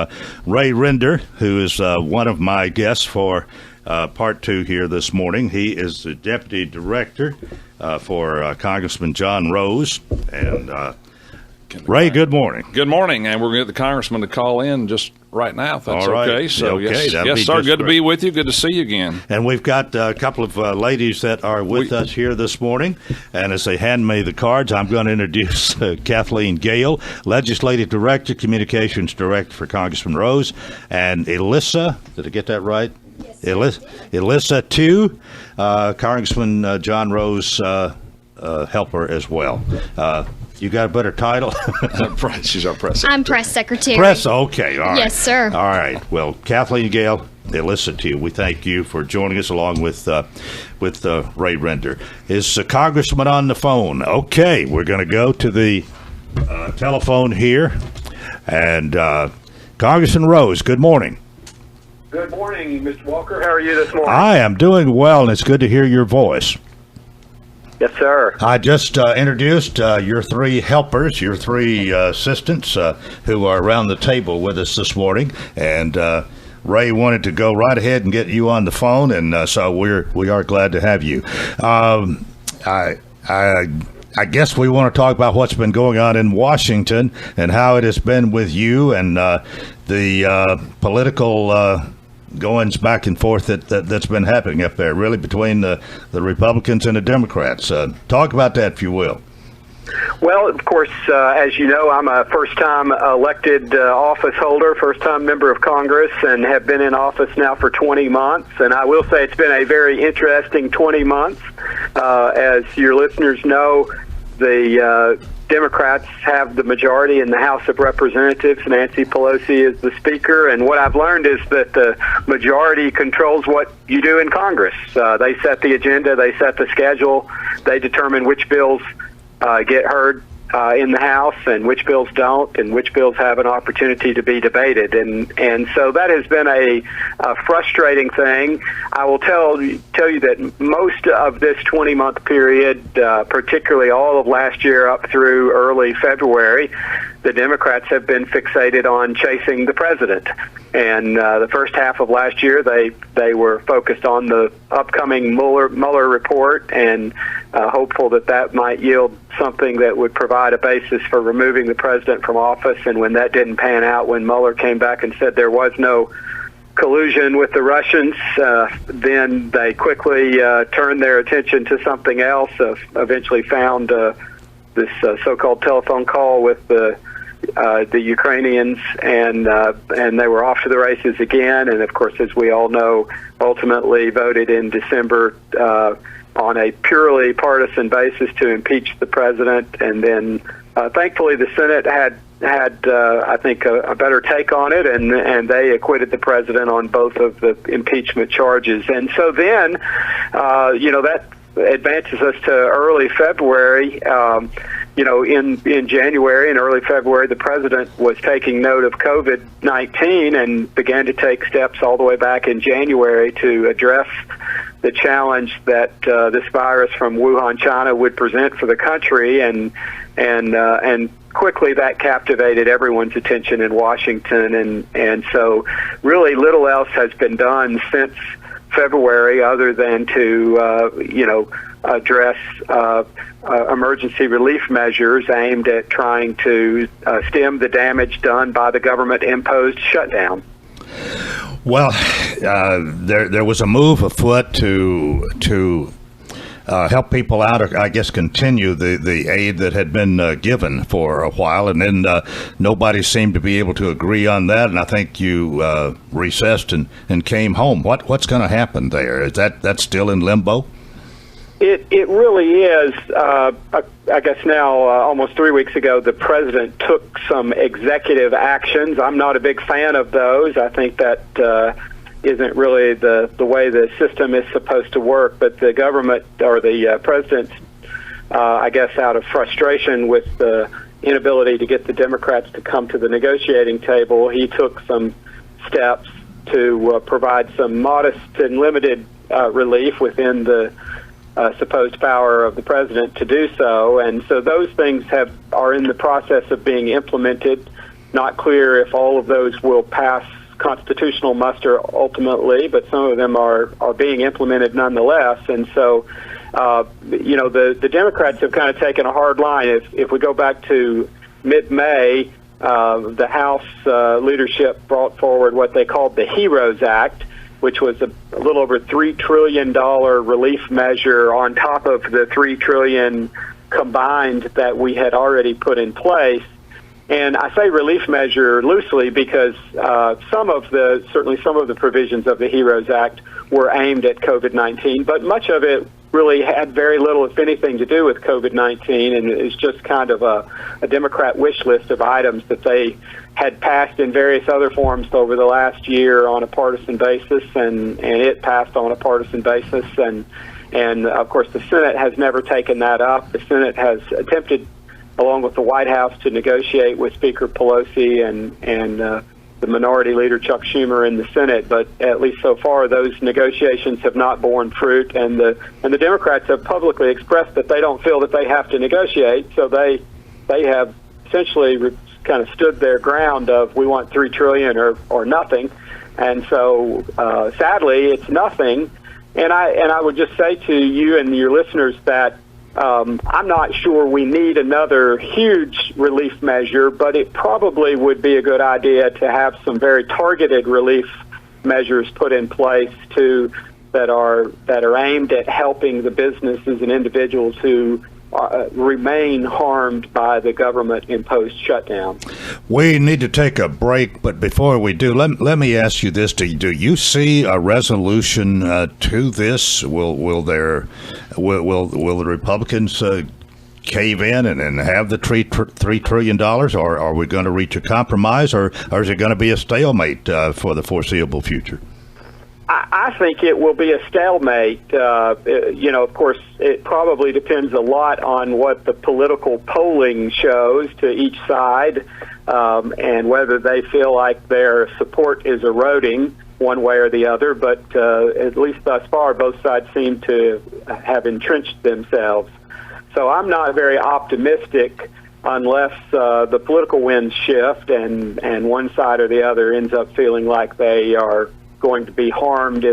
Ray Render, who is one of my guests for part 2 here this morning. He is the Deputy Director for Congressman John Rose. And Ray, good morning. Good morning, and we're going to get the congressman to call in just right now, if that's All right. okay. So, Okay, that'll yes, be sir, just good to great. be with you. Good to see you again. And we've got a couple of ladies that are with us here this morning. And as they hand me the cards, I'm going to introduce Kathleen Gale, Legislative Director, Communications Director for Congressman Rose, and Alyssa, did I get that right? Yes. Alyssa, too, Congressman John Rose helper as well. You got a better title? She's our press I'm press secretary. Press, okay, all right. Yes, sir. All right. Well, Kathleen Gale, they listen to you. We thank you for joining us along with Ray Render. Is Congressman on the phone? Okay, we're going to go to the telephone here. And Congressman Rose, good morning. Good morning, Mr. Walker. How are you this morning? I am doing well, and it's good to hear your voice. Yes, sir. I just introduced your three helpers, your three assistants who are around the table with us this morning, and Ray wanted to go right ahead and get you on the phone, and so we are glad to have you. I guess we want to talk about what's been going on in Washington and how it has been with you and the political goings back and forth that's been happening up there, really, between the Republicans and the Democrats. Talk about that, if you will. Well, of course, as you know, I'm a first-time elected office holder, first-time member of Congress, and have been in office now for 20 months. And I will say it's been a very interesting 20 months. As your listeners know, the Democrats have the majority in the House of Representatives. Nancy Pelosi is the Speaker, and what I've learned is that the majority controls what you do in Congress. They set the agenda, they set the schedule, they determine which bills get heard in the House and which bills don't, and which bills have an opportunity to be debated. And so that has been a frustrating thing. I will tell you that most of this 20-month period, particularly all of last year up through early February, the Democrats have been fixated on chasing the president. And the first half of last year, they were focused on the upcoming Mueller report and hopeful that might yield something that would provide a basis for removing the president from office. And when that didn't pan out, when Mueller came back and said there was no collusion with the Russians, then they quickly turned their attention to something else, eventually found this so-called telephone call with the Ukrainians, and they were off to the races again. And of course, as we all know, ultimately voted in December on a purely partisan basis to impeach the president. And then, thankfully, the Senate had I think a better take on it, and they acquitted the president on both of the impeachment charges. And so then, that advances us to early February. In January and early February, the president was taking note of COVID-19 and began to take steps all the way back in January to address the challenge that this virus from Wuhan, China, would present for the country, and quickly that captivated everyone's attention in Washington, and so really little else has been done since February other than to address emergency relief measures aimed at trying to stem the damage done by the government-imposed shutdown. Well, there was a move afoot to help people out, or I guess continue the aid that had been given for a while, and then nobody seemed to be able to agree on that, and I think you recessed and came home. What's going to happen there? Is that still in limbo? It really is. I guess now, almost 3 weeks ago, the president took some executive actions. I'm not a big fan of those. I think that isn't really the way the system is supposed to work. But the government, or the president, I guess out of frustration with the inability to get the Democrats to come to the negotiating table, he took some steps to provide some modest and limited relief within the supposed power of the president to do so. And so those things are in the process of being implemented. Not clear if all of those will pass constitutional muster ultimately, but some of them are being implemented nonetheless. And so, the Democrats have kind of taken a hard line. If we go back to mid-May, the House leadership brought forward what they called the HEROES Act, which was a little over $3 trillion relief measure on top of the $3 trillion combined that we had already put in place. And I say relief measure loosely because certainly some of the provisions of the HEROES Act were aimed at COVID-19, but much of it really had very little, if anything, to do with COVID-19, and it's just kind of a Democrat wish list of items that they had passed in various other forms over the last year on a partisan basis, and it passed on a partisan basis, and of course the Senate has never taken that up. The Senate has attempted, along with the White House, to negotiate with Speaker Pelosi and the Minority Leader Chuck Schumer in the Senate, but at least so far those negotiations have not borne fruit, and the Democrats have publicly expressed that they don't feel that they have to negotiate, so they have essentially kind of stood their ground of we want $3 trillion or nothing, and so sadly it's nothing. And I would just say to you and your listeners that I'm not sure we need another huge relief measure, but it probably would be a good idea to have some very targeted relief measures put in place that are aimed at helping the businesses and individuals who remain harmed by the government-imposed shutdown. We need to take a break, but before we do, let me ask you this: Do you see a resolution to this? Will the Republicans cave in and have the $3 trillion, or are we going to reach a compromise, or is it going to be a stalemate for the foreseeable future? I think it will be a stalemate. Of course, it probably depends a lot on what the political polling shows to each side, and whether they feel like their support is eroding one way or the other. But at least thus far, both sides seem to have entrenched themselves. So I'm not very optimistic unless the political winds shift and one side or the other ends up feeling like they are going to be harmed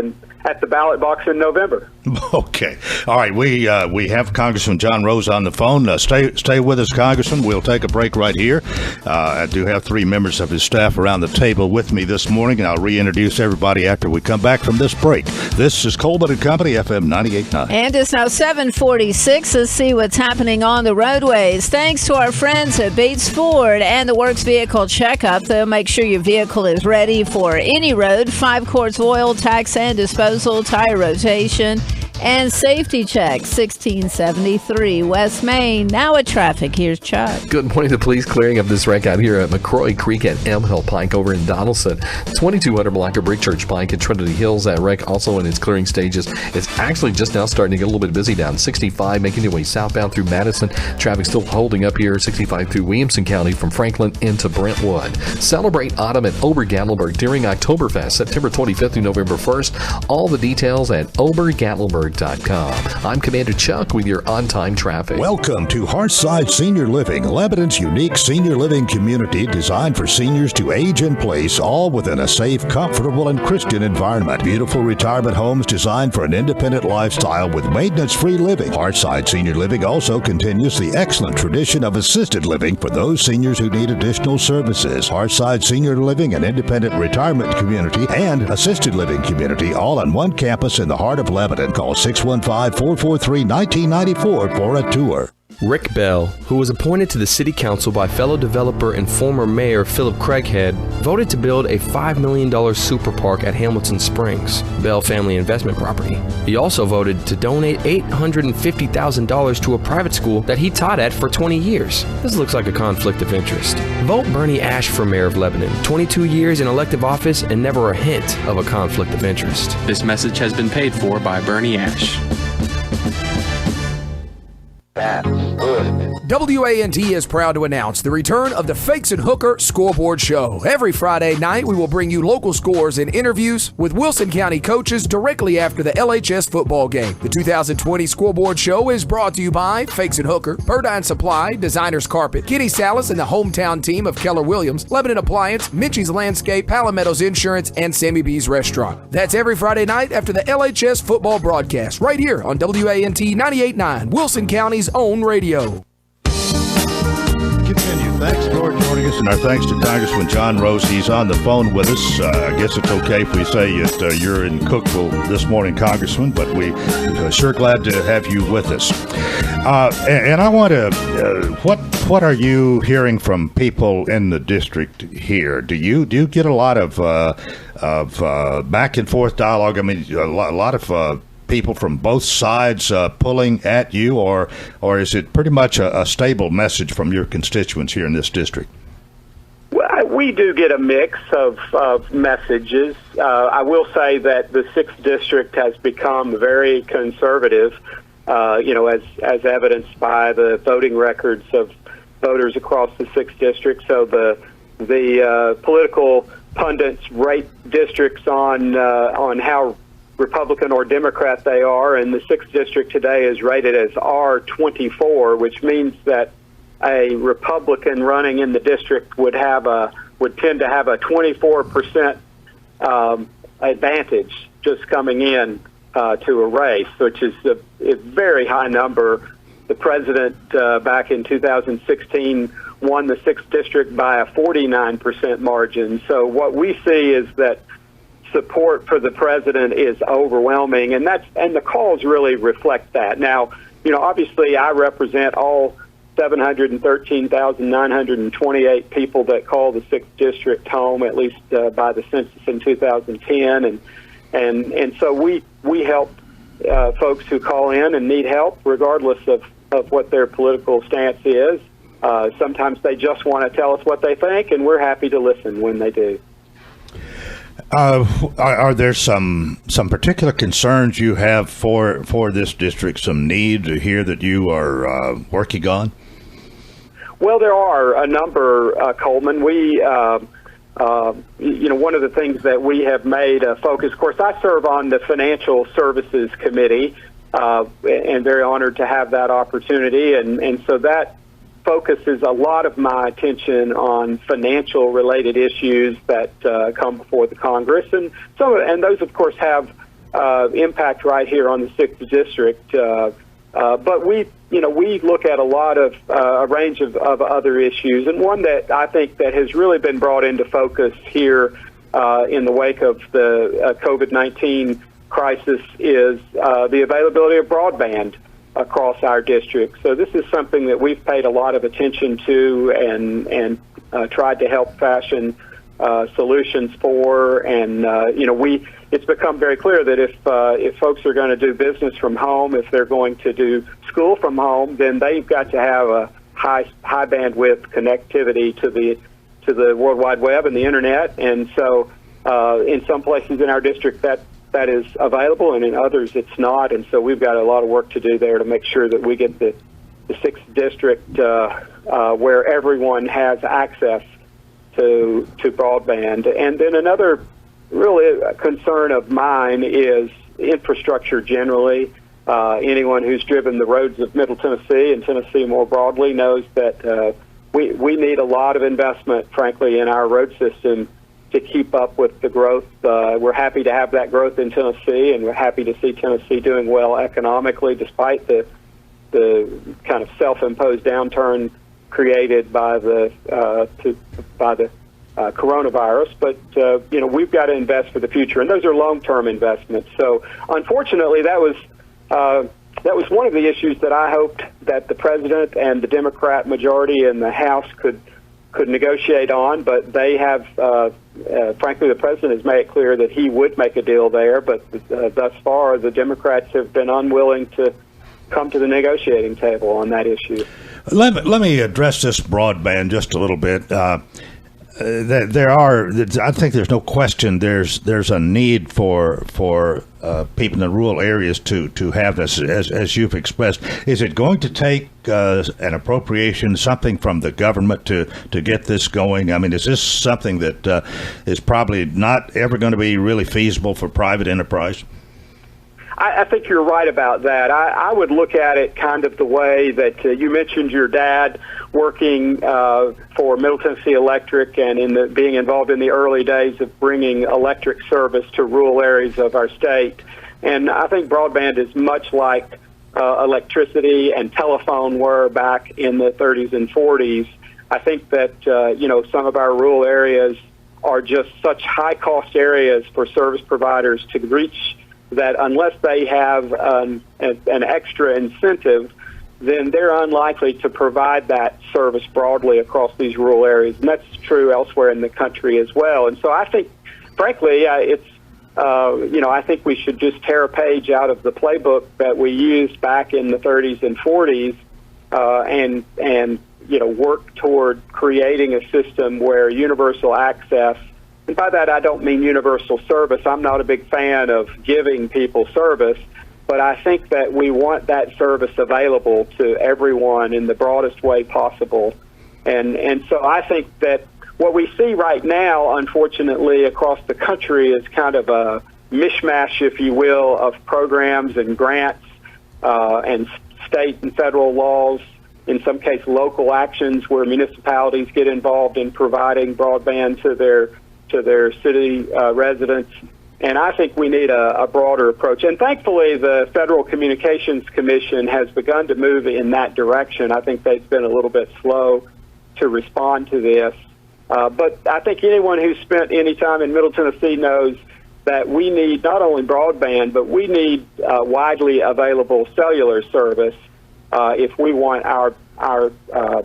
at the ballot box in November. Okay. All right. We have Congressman John Rose on the phone. Stay with us, Congressman. We'll take a break right here. I do have three members of his staff around the table with me this morning, and I'll reintroduce everybody after we come back from this break. This is Coleman and Company, FM 98.9. And it's now 7:46. Let's see what's happening on the roadways. Thanks to our friends at Bates Ford and the Works Vehicle Checkup. They'll make sure your vehicle is ready for any road. 5 quarts of oil, tax and disposal, tire rotation, and safety check. 1673 West Main. Now at traffic, here's Chuck. Good morning. The police clearing of this wreck out here at McCrory Creek and M Hill Pike over in Donaldson. 2200 block of Brick Church Pike at Trinity Hills. That wreck also in its clearing stages. It's actually just now starting to get a little bit busy down 65, making your way southbound through Madison. Traffic still holding up here. 65 through Williamson County from Franklin into Brentwood. Celebrate autumn at Ober-Gatlinburg during Oktoberfest, September 25th through November 1st. All the details at Ober-Gatlinburg.com. I'm Commander Chuck with your on-time traffic. Welcome to Hearthside Senior Living, Lebanon's unique senior living community designed for seniors to age in place, all within a safe, comfortable, and Christian environment. Beautiful retirement homes designed for an independent lifestyle with maintenance-free living. Hearthside Senior Living also continues the excellent tradition of assisted living for those seniors who need additional services. Hearthside Senior Living, an independent retirement community and assisted living community, all on one campus in the heart of Lebanon. Call 615-443-1994 for a tour. Rick Bell, who was appointed to the City Council by fellow developer and former Mayor Philip Craighead, voted to build a $5 million super park at Hamilton Springs, Bell Family Investment Property. He also voted to donate $850,000 to a private school that he taught at for 20 years. This looks like a conflict of interest. Vote Bernie Ash for Mayor of Lebanon. 22 years in elective office and never a hint of a conflict of interest. This message has been paid for by Bernie Ash. WANT is proud to announce the return of the Fakes and Hooker Scoreboard Show. Every Friday night, we will bring you local scores and interviews with Wilson County coaches directly after the LHS football game. The 2020 Scoreboard Show is brought to you by Fakes and Hooker, Purdine Supply, Designers Carpet, Kenny Salas and the hometown team of Keller Williams, Lebanon Appliance, Minchie's Landscape, Palometto's Insurance, and Sammy B's Restaurant. That's every Friday night after the LHS football broadcast, right here on WANT 98.9, Wilson County's own radio. Continue. Thanks joining us, and our thanks to Congressman John Rose. He's on the phone with us. I guess it's okay if we say that you're in Cookeville this morning, Congressman, but we're sure glad to have you with us. And I want to, what are you hearing from people in the district here? Do you get a lot of back and forth dialogue? I mean, a lot of people from both sides pulling at you, or is it pretty much a stable message from your constituents here in this district? Well, we do get a mix of messages. I will say that the 6th District has become very conservative, as evidenced by the voting records of voters across the 6th District. So the political pundits rate districts on how Republican or Democrat they are, and the 6th District today is rated as R24, which means that a Republican running in the district would tend to have a 24% advantage just coming in to a race, which is a very high number. The president back in 2016 won the 6th District by a 49% margin. So what we see is that support for the president is overwhelming, and the calls really reflect that. Now, obviously I represent all 713,928 people that call the 6th District home, at least by the census in 2010, and so we help folks who call in and need help, regardless of what their political stance is. Sometimes they just want to tell us what they think, and we're happy to listen when they do. Are there some particular concerns you have for this district, some needs here that you are working on? Well, there are a number, Coleman. We, one of the things that we have made a focus, of course, I serve on the Financial Services Committee, and very honored to have that opportunity, and so that focuses a lot of my attention on financial related issues that come before the Congress, and those of course have impact right here on the 6th District. But we look at a lot of a range of other issues, and one that I think that has really been brought into focus here in the wake of the COVID-19 crisis is the availability of broadband across our district. So this is something that we've paid a lot of attention to and tried to help fashion solutions for. And it's become very clear that if folks are going to do business from home, if they're going to do school from home, then they've got to have a high bandwidth connectivity to the World Wide Web and the internet. And so in some places in our district that is available, and in others it's not, and so we've got a lot of work to do there to make sure that we get the 6th District where everyone has access to broadband. And then another really concern of mine is infrastructure generally. Anyone who's driven the roads of Middle Tennessee and Tennessee more broadly knows that we need a lot of investment, frankly, in our road system to keep up with the growth. We're happy to have that growth in Tennessee, and we're happy to see Tennessee doing well economically despite the kind of self-imposed downturn created by the coronavirus. But we've got to invest for the future, and those are long-term investments. So unfortunately, that was one of the issues that I hoped that the president and the Democrat majority in the House could negotiate on, but they have, frankly, the president has made it clear that he would make a deal there, but thus far the Democrats have been unwilling to come to the negotiating table on that issue. Let me address this broadband just a little bit. I think there's no question there's a need for people in the rural areas to have this, as you've expressed. Is it going to take an appropriation, something from the government to get this going? I mean, is this something that is probably not ever going to be really feasible for private enterprise? I think you're right about that. I would look at it kind of the way that you mentioned your dad working for Middle Tennessee Electric and being involved in the early days of bringing electric service to rural areas of our state. And I think broadband is much like electricity and telephone were back in the 30s and 40s. I think that, some of our rural areas are just such high-cost areas for service providers to reach that unless they have an extra incentive, then they're unlikely to provide that service broadly across these rural areas. And that's true elsewhere in the country as well. And so I think, frankly, I think we should just tear a page out of the playbook that we used back in the 30s and 40s and work toward creating a system where universal access, and by that I don't mean universal service. I'm not a big fan of giving people service, but I think that we want that service available to everyone in the broadest way possible. And so I think that what we see right now, unfortunately, across the country is kind of a mishmash, if you will, of programs and grants and state and federal laws, in some case local actions where municipalities get involved in providing broadband to their city residents. And I think we need a broader approach. And thankfully, the Federal Communications Commission has begun to move in that direction. I think they've been a little bit slow to respond to this. But I think anyone who's spent any time in Middle Tennessee knows that we need not only broadband, but we need widely available cellular service if we want our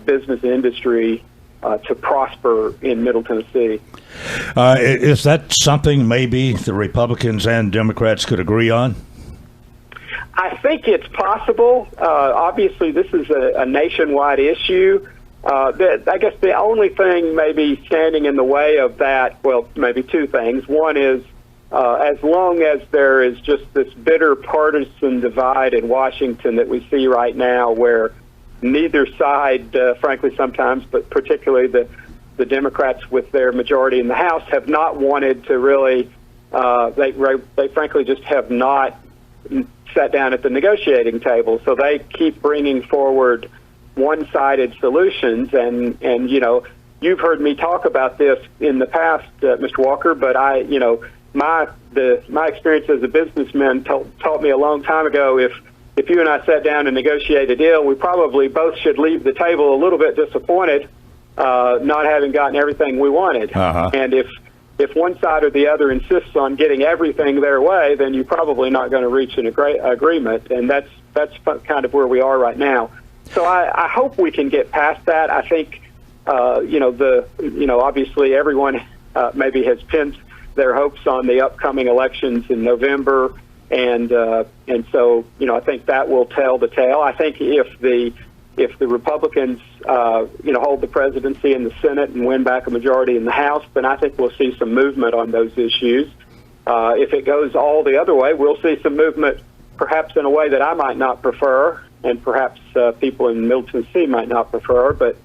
business industry to prosper in Middle Tennessee. Is that something maybe the Republicans and Democrats could agree on? I think it's possible. Obviously, this is a nationwide issue. I guess the only thing maybe standing in the way of that, well, maybe two things. One is as long as there is just this bitter partisan divide in Washington that we see right now where neither side, frankly sometimes, but particularly the Democrats with their majority in the House have not wanted to really, they frankly just have not sat down at the negotiating table. So they keep bringing forward one-sided solutions, and you've heard me talk about this in the past, Mr. Walker, but my experience as a businessman taught me a long time ago, if you and I sat down and negotiated a deal, we probably both should leave the table a little bit disappointed, not having gotten everything we wanted. And if one side or the other insists on getting everything their way, then you're probably not going to reach an agreement, and that's kind of where we are right now. So I hope we can get past that. I think, obviously everyone maybe has pinned their hopes on the upcoming elections in November, and so I think that will tell the tale. I think if the Republicans hold the presidency in the Senate and win back a majority in the House, then I think we'll see some movement on those issues. If it goes all the other way, we'll see some movement, perhaps in a way that I might not prefer, and perhaps people in Middle Tennessee might not prefer, but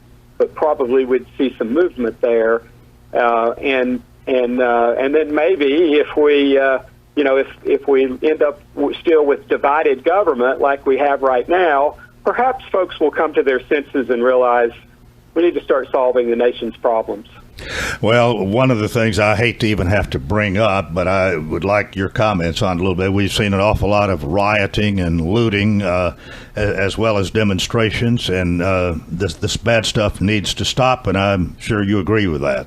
probably we'd see some movement there, and then maybe if we if we end up still with divided government like we have right now, perhaps folks will come to their senses and realize we need to start solving the nation's problems. Well, one of the things I hate to even have to bring up, but I would like your comments on a little bit. We've seen an awful lot of rioting and looting as well as demonstrations, and this bad stuff needs to stop, and I'm sure you agree with that.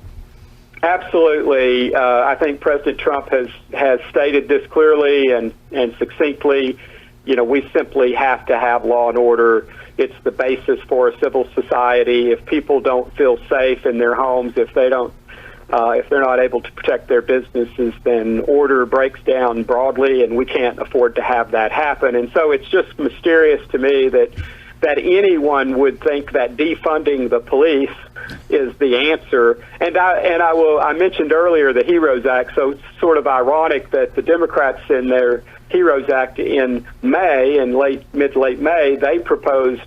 Absolutely. I think President Trump has stated this clearly and succinctly. We simply have to have law and order. It's the basis for a civil society. If people don't feel safe in their homes, if they're not able to protect their businesses, then order breaks down broadly, and we can't afford to have that happen. And so it's just mysterious to me that anyone would think that defunding the police is the answer. And I mentioned earlier the HEROES Act, so it's sort of ironic that the Democrats in their HEROES Act in May, in mid to late May, they proposed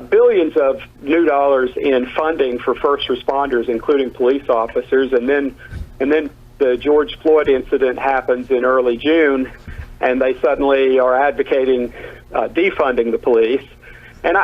billions of new dollars in funding for first responders, including police officers, and then the George Floyd incident happens in early June, and they suddenly are advocating defunding the police. And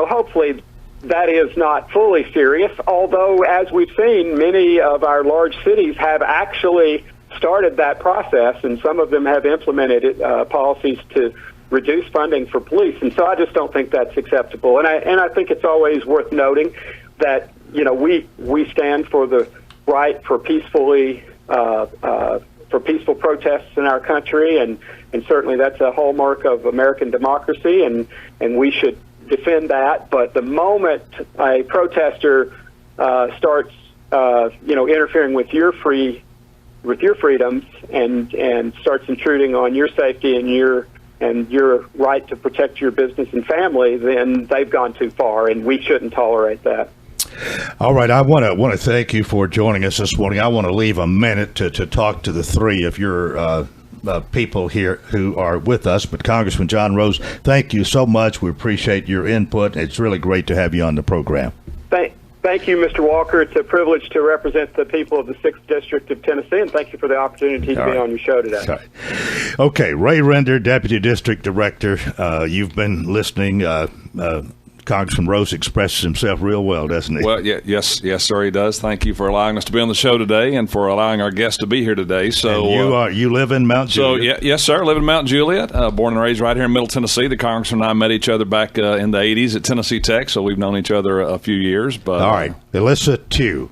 hopefully that is not fully serious, although, as we've seen, many of our large cities have actually started that process, and some of them have implemented policies to reduce funding for police. And so I just don't think that's acceptable. And I think it's always worth noting, that we stand for the right for peaceful protests in our country, and certainly that's a hallmark of American democracy, and we should defend that. But the moment a protester starts interfering with your freedoms and starts intruding on your safety and your right to protect your business and family, then they've gone too far, and we shouldn't tolerate that. All right, I want to thank you for joining us this morning. I want to leave a minute to talk to the three of your people here who are with us. But Congressman John Rose, thank you so much. We appreciate your input. It's really great to have you on the program. Thank you, Mr. Walker. It's a privilege to represent the people of the 6th District of Tennessee, and thank you for the opportunity to be on your show today. Right. Okay, Ray Render, Deputy District Director. You've been listening. Congressman Rose expresses himself real well, doesn't he? Well, yes, sir, he does. Thank you for allowing us to be on the show today and for allowing our guests to be here today. So and you live in Mount Juliet? So yes, sir, I live in Mount Juliet, born and raised right here in Middle Tennessee. The Congressman and I met each other back in the 80s at Tennessee Tech, so we've known each other a few years. But all right, Alyssa Tew.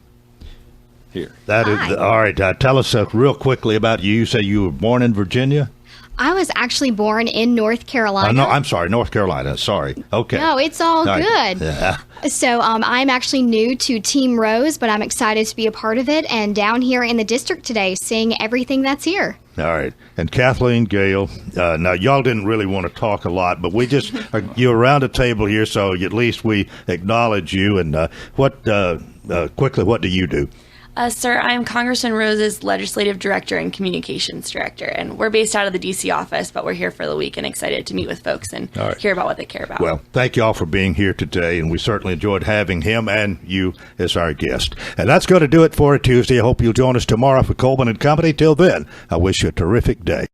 Here. That is all right. Tell us real quickly about you. You say you were born in Virginia? I was actually born in North Carolina. No, I'm sorry, North Carolina. Sorry. Okay. No, it's all good. Yeah. So I'm actually new to Team Rose, but I'm excited to be a part of it and down here in the district today, seeing everything that's here. All right. And Kathleen Gale, now y'all didn't really want to talk a lot, but we just, you're around the table here, so at least we acknowledge you. And quickly, what do you do? Sir, I'm Congressman Rose's Legislative Director and Communications Director, and we're based out of the D.C. office, but we're here for the week and excited to meet with folks and hear about what they care about. Well, thank you all for being here today, and we certainly enjoyed having him and you as our guest. And that's going to do it for a Tuesday. I hope you'll join us tomorrow for Coleman and Company. Till then, I wish you a terrific day.